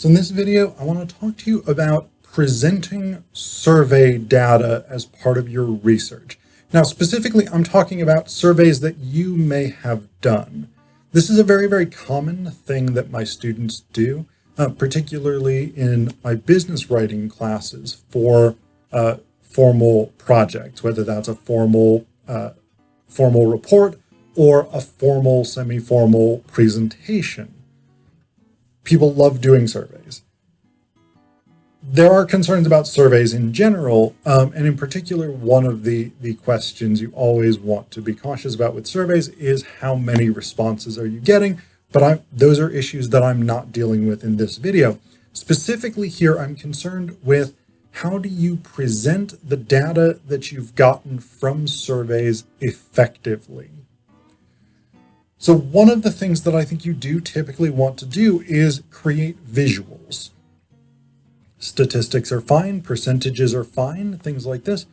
So in this video, I want to talk to you about presenting survey data as part of your research. Now, specifically, I'm talking about surveys that you may have done. This is a very, very common thing that my students do, particularly in my business writing classes for formal projects, whether that's a formal report or a formal, semi-formal presentation. People love doing surveys. There are concerns about surveys in general, and in particular, one of the questions you always want to be cautious about with surveys is how many responses are you getting, but those are issues that I'm not dealing with in this video. Specifically here, I'm concerned with how do you present the data that you've gotten from surveys effectively. So one of the things that I think you do typically want to do is create visuals. Statistics are fine, percentages are fine, things like this.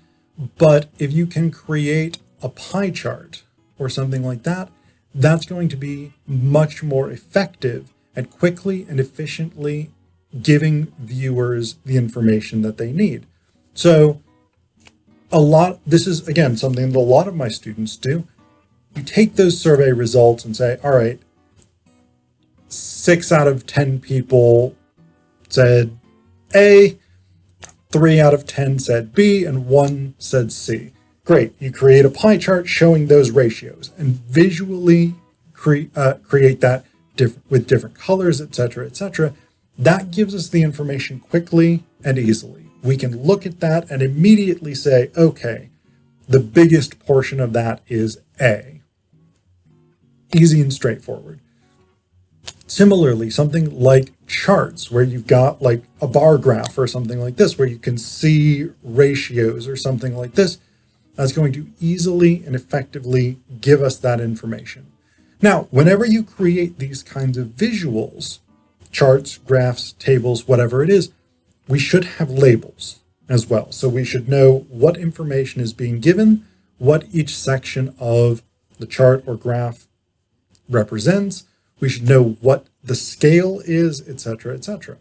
But if you can create a pie chart or something like that, that's going to be much more effective at quickly and efficiently giving viewers the information that they need. So this is, again, something that a lot of my students do. You take those survey results and say, all right, 6 out of 10 people said A, 3 out of 10 said B, and 1 said C. Great. You create a pie chart showing those ratios and visually create that with different colors, etc., etc. That gives us the information quickly and easily. We can look at that and immediately say, okay, the biggest portion of that is A. Easy and straightforward. Similarly, something like charts where you've got like a bar graph or something like this, where you can see ratios or something like this, that's going to easily and effectively give us that information. Now, whenever you create these kinds of visuals, charts, graphs, tables, whatever it is, we should have labels as well. So we should know what information is being given, what each section of the chart or graph represents. We should know what the scale is, etc., etc.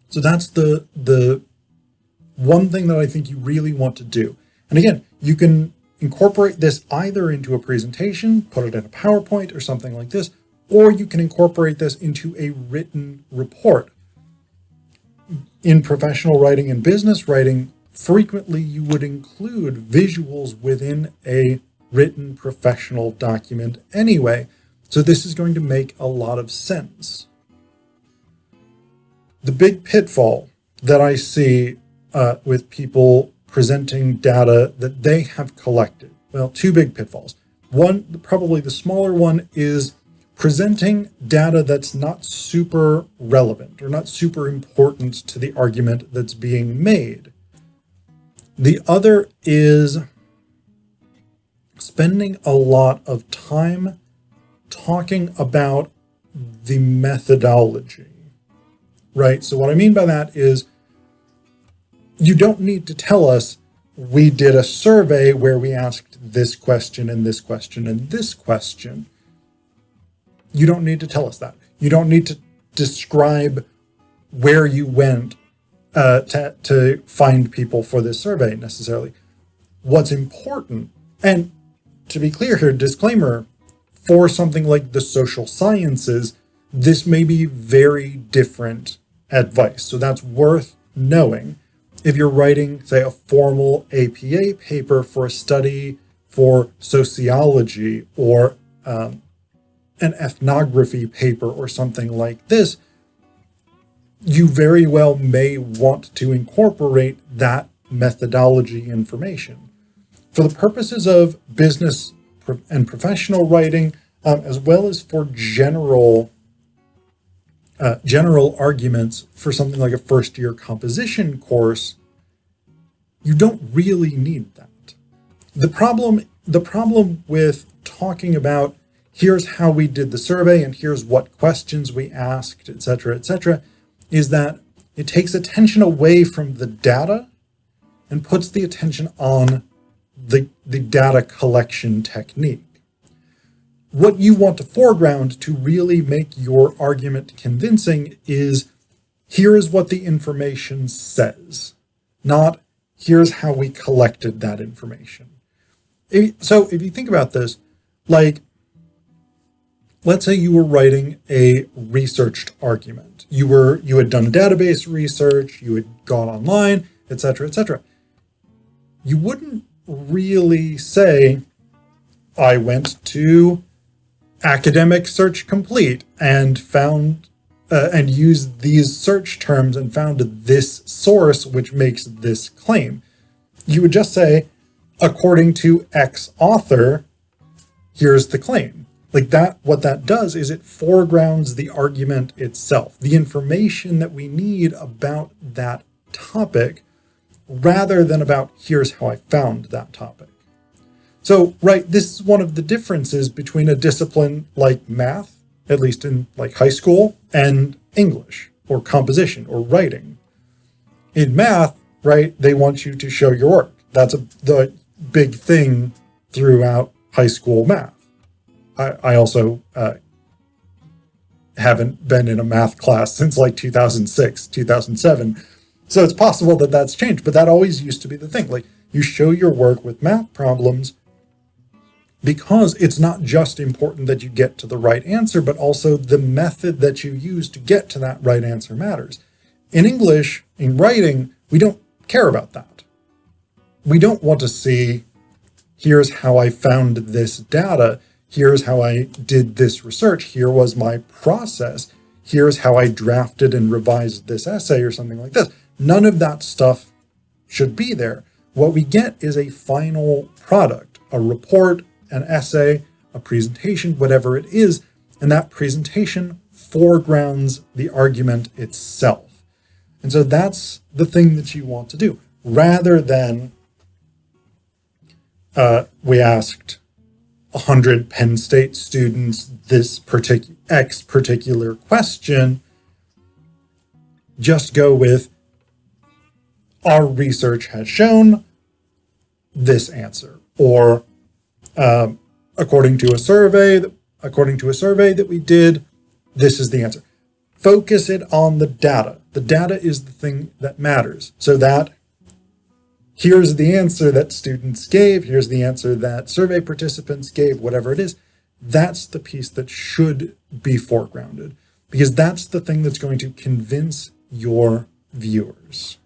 So that's the one thing that I think you really want to do. And again, you can incorporate this either into a presentation, put it in a PowerPoint or something like this, or you can incorporate this into a written report. In professional writing and business writing, frequently you would include visuals within a written professional document anyway, so this is going to make a lot of sense. The big pitfall that I see with people presenting data that they have collected, well, 2 big pitfalls. One, probably the smaller one, is presenting data that's not super relevant or not super important to the argument that's being made. The other is spending a lot of time talking about the methodology, right? So what I mean by that is you don't need to tell us we did a survey where we asked this question and this question and this question. You don't need to tell us that. You don't need to describe where you went to find people for this survey necessarily. What's important, and to be clear here, disclaimer, for something like the social sciences, this may be very different advice. So that's worth knowing. If you're writing, say, a formal APA paper for a study for sociology or an ethnography paper or something like this, you very well may want to incorporate that methodology information. For the purposes of business and professional writing, as well as for general arguments for something like a first-year composition course, you don't really need that. The problem with talking about here's how we did the survey and here's what questions we asked, etc., etc., is that it takes attention away from the data and puts the attention on the data collection technique. what you want to foreground to really make your argument convincing is, here is what the information says, not here's how we collected that information. So if you think about this, like, let's say you were writing a researched argument. You had done database research, you had gone online, etc., etc. You wouldn't really say, I went to Academic Search Complete and found and used these search terms and found this source which makes this claim. You would just say, according to X author, here's the claim. Like that, what that does is it foregrounds the argument itself, the information that we need about that topic, rather than about here's how I found that topic. So, right, this is one of the differences between a discipline like math, at least in like high school, and English or composition or writing. In math, right, they want you to show your work. That's the big thing throughout high school math. I also haven't been in a math class since like 2006, 2007. So it's possible that that's changed, but that always used to be the thing. Like, you show your work with math problems because it's not just important that you get to the right answer, but also the method that you use to get to that right answer matters. In English, in writing, we don't care about that. We don't want to see, here's how I found this data, here's how I did this research, here was my process, here's how I drafted and revised this essay or something like this. None of that stuff should be there. What we get is a final product, a report, an essay, a presentation, whatever it is, and that presentation foregrounds the argument itself. And so that's the thing that you want to do, rather than we asked 100 Penn State students this particular question. Just go with, our research has shown this answer, or according to a survey that we did, this is the answer. Focus it on the data. The data is the thing that matters. So that here's the answer that students gave, here's the answer that survey participants gave, whatever it is. That's the piece that should be foregrounded, because that's the thing that's going to convince your viewers.